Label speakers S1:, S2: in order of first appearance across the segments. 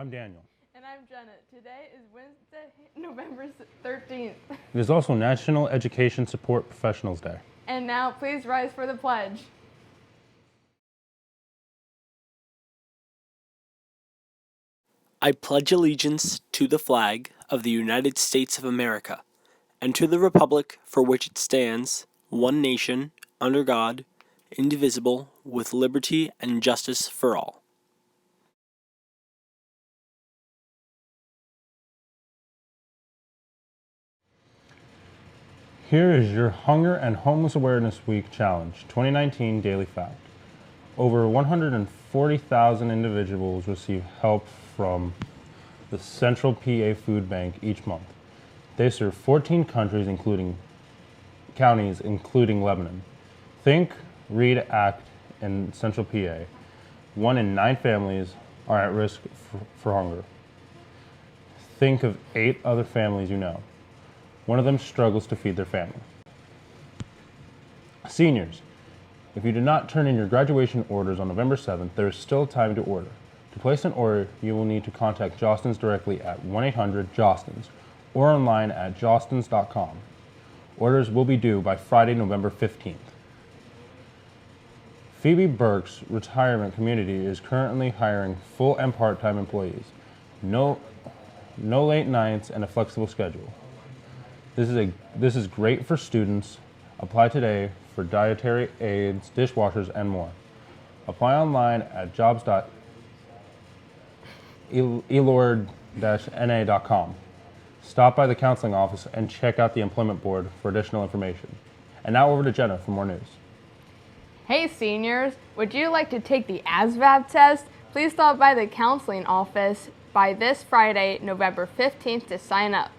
S1: I'm Daniel.
S2: And I'm Jenna. Today is Wednesday, November 13th.
S1: It is also National Education Support Professionals Day.
S2: And now, please rise for the pledge.
S3: I pledge allegiance to the flag of the United States of America, and to the republic for which it stands, one nation, under God, indivisible, with liberty and justice for all.
S1: Here is your Hunger and Homeless Awareness Week Challenge 2019 Daily Fact. Over 140,000 individuals receive help from the Central PA Food Bank each month. They serve 14 counties, including Lebanon. Think, read, act in Central PA. 1 in 9 families are at risk for hunger. Think of 8 other families you know. One of them struggles to feed their family. Seniors, if you did not turn in your graduation orders on November 7th, there is still time to order. To place an order, you will need to contact Jostens directly at 1-800-JOSTENS or online at jostens.com. Orders will be due by Friday, November 15th. Phoebe Burke's retirement community is currently hiring full and part-time employees. No late nights and a flexible schedule. This is great for students. Apply today for dietary aides, dishwashers, and more. Apply online at jobs.elord-na.com. Stop by the counseling office and check out the employment board for additional information. And now over to Jenna for more news.
S2: Hey seniors, would you like to take the ASVAB test? Please stop by the counseling office by this Friday, November 15th to sign up.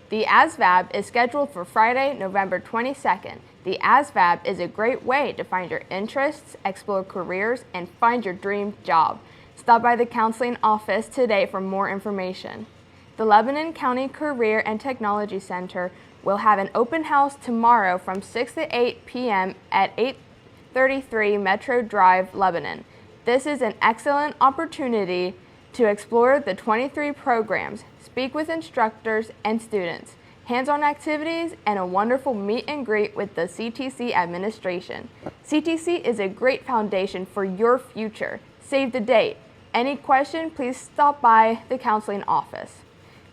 S2: The ASVAB is scheduled for Friday, November 22nd. The ASVAB is a great way to find your interests, explore careers, and find your dream job. Stop by the counseling office today for more information. The Lebanon County Career and Technology Center will have an open house tomorrow from 6 to 8 p.m. at 833 Metro Drive, Lebanon. This is an excellent opportunity to explore the 23 programs, speak with instructors and students, hands-on activities, and a wonderful meet and greet with the CTC administration. CTC is a great foundation for your future. Save the date. Any question, please stop by the counseling office.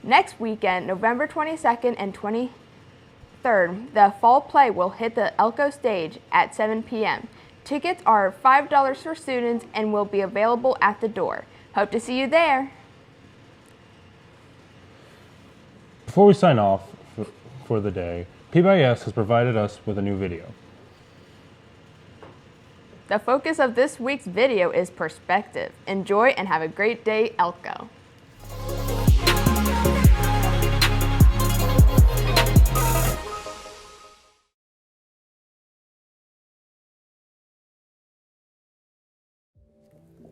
S2: Next weekend, November 22nd and 23rd, the fall play will hit the ELCO stage at 7 p.m. Tickets are $5 for students and will be available at the door. Hope to see you there.
S1: Before we sign off for the day, PBIS has provided us with a new video.
S2: The focus of this week's video is perspective. Enjoy and have a great day, ELCO.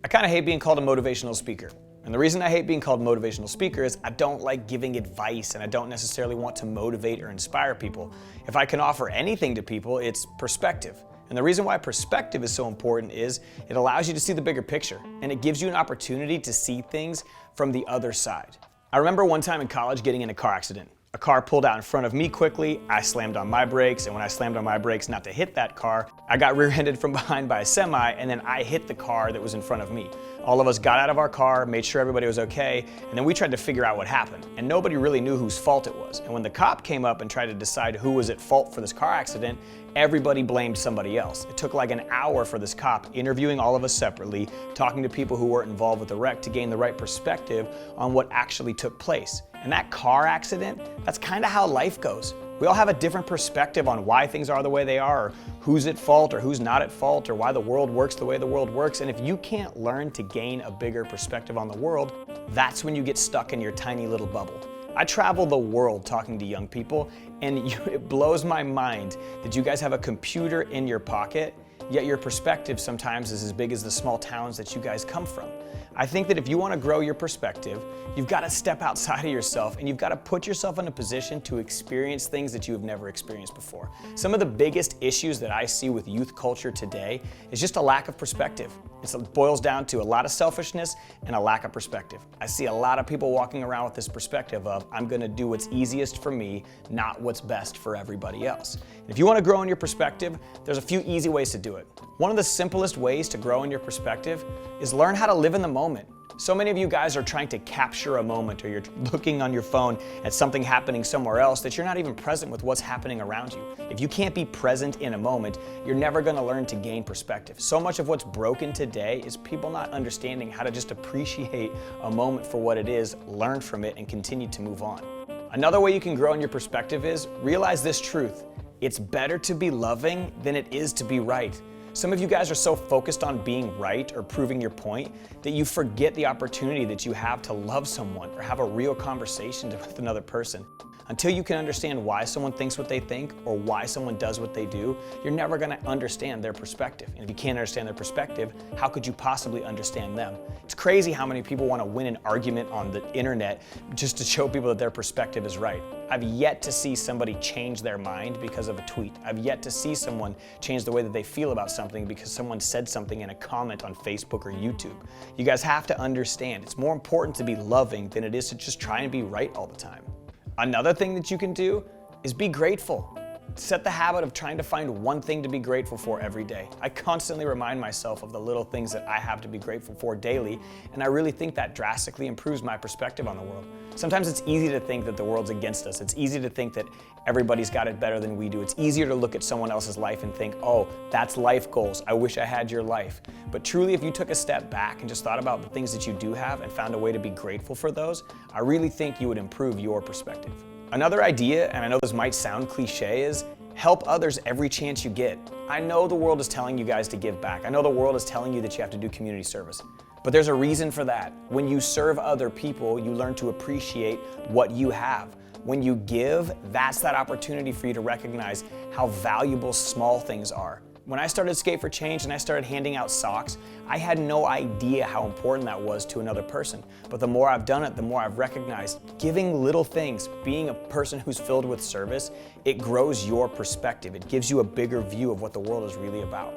S4: I kind of hate being called a motivational speaker. And the reason I hate being called a motivational speaker is I don't like giving advice and I don't necessarily want to motivate or inspire people. If I can offer anything to people, it's perspective. And the reason why perspective is so important is it allows you to see the bigger picture and it gives you an opportunity to see things from the other side. I remember one time in college getting in a car accident. A car pulled out in front of me quickly, I slammed on my brakes, and when I slammed on my brakes not to hit that car, I got rear-ended from behind by a semi, and then I hit the car that was in front of me. All of us got out of our car, made sure everybody was okay, and then we tried to figure out what happened. And nobody really knew whose fault it was. And when the cop came up and tried to decide who was at fault for this car accident, everybody blamed somebody else. It took like an hour for this cop interviewing all of us separately, talking to people who weren't involved with the wreck to gain the right perspective on what actually took place. And that car accident, that's kind of how life goes. We all have a different perspective on why things are the way they are, or who's at fault or who's not at fault, or why the world works the way the world works. And if you can't learn to gain a bigger perspective on the world, that's when you get stuck in your tiny little bubble. I travel the world talking to young people, and it blows my mind that you guys have a computer in your pocket, yet your perspective sometimes is as big as the small towns that you guys come from. I think that if you want to grow your perspective, you've got to step outside of yourself and you've got to put yourself in a position to experience things that you have never experienced before. Some of the biggest issues that I see with youth culture today is just a lack of perspective. It boils down to a lot of selfishness and a lack of perspective. I see a lot of people walking around with this perspective of, I'm going to do what's easiest for me, not what's best for everybody else. And if you want to grow in your perspective, there's a few easy ways to do it. One of the simplest ways to grow in your perspective is learn how to live in the moment. So many of you guys are trying to capture a moment, or you're looking on your phone at something happening somewhere else that you're not even present with what's happening around you. If you can't be present in a moment, you're never going to learn to gain perspective. So much of what's broken today is people not understanding how to just appreciate a moment for what it is, learn from it, and continue to move on. Another way you can grow in your perspective is realize this truth. It's better to be loving than it is to be right. Some of you guys are so focused on being right or proving your point that you forget the opportunity that you have to love someone or have a real conversation with another person. Until you can understand why someone thinks what they think or why someone does what they do, you're never going to understand their perspective. And if you can't understand their perspective, how could you possibly understand them? It's crazy how many people want to win an argument on the internet just to show people that their perspective is right. I've yet to see somebody change their mind because of a tweet. I've yet to see someone change the way that they feel about something because someone said something in a comment on Facebook or YouTube. You guys have to understand, it's more important to be loving than it is to just try and be right all the time. Another thing that you can do is be grateful. Set the habit of trying to find one thing to be grateful for every day. I constantly remind myself of the little things that I have to be grateful for daily, and I really think that drastically improves my perspective on the world. Sometimes it's easy to think that the world's against us. It's easy to think that everybody's got it better than we do. It's easier to look at someone else's life and think, oh, that's life goals. I wish I had your life. But truly, if you took a step back and just thought about the things that you do have and found a way to be grateful for those, I really think you would improve your perspective. Another idea, and I know this might sound cliche, is help others every chance you get. I know the world is telling you guys to give back. I know the world is telling you that you have to do community service. But there's a reason for that. When you serve other people, you learn to appreciate what you have. When you give, that's that opportunity for you to recognize how valuable small things are. When I started Skate for Change and I started handing out socks, I had no idea how important that was to another person. But the more I've done it, the more I've recognized giving little things, being a person who's filled with service, it grows your perspective. It gives you a bigger view of what the world is really about.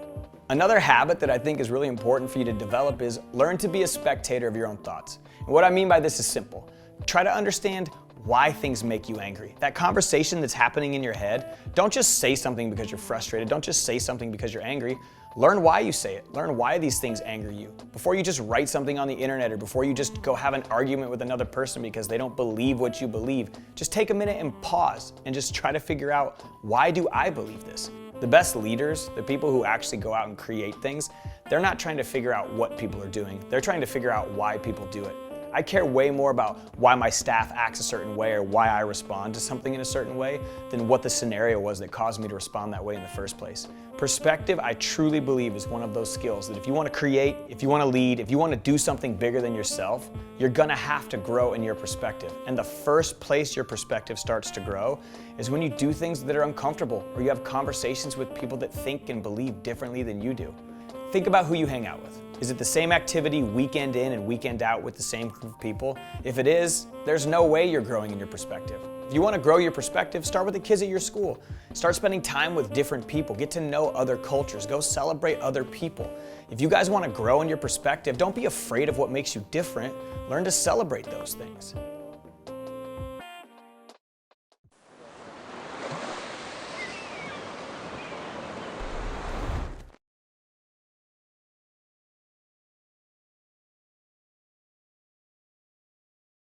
S4: Another habit that I think is really important for you to develop is learn to be a spectator of your own thoughts. And what I mean by this is simple. Try to understand why things make you angry. That conversation that's happening in your head, don't just say something because you're frustrated. Don't just say something because you're angry. Learn why you say it. Learn why these things anger you. Before you just write something on the internet or before you just go have an argument with another person because they don't believe what you believe, just take a minute and pause and just try to figure out, why do I believe this? The best leaders, the people who actually go out and create things, they're not trying to figure out what people are doing. They're trying to figure out why people do it. I care way more about why my staff acts a certain way or why I respond to something in a certain way than what the scenario was that caused me to respond that way in the first place. Perspective, I truly believe, is one of those skills that if you want to create, if you want to lead, if you want to do something bigger than yourself, you're going to have to grow in your perspective. And the first place your perspective starts to grow is when you do things that are uncomfortable or you have conversations with people that think and believe differently than you do. Think about who you hang out with. Is it the same activity weekend in and weekend out with the same group of people? If it is, there's no way you're growing in your perspective. If you want to grow your perspective, start with the kids at your school. Start spending time with different people. Get to know other cultures. Go celebrate other people. If you guys want to grow in your perspective, don't be afraid of what makes you different. Learn to celebrate those things.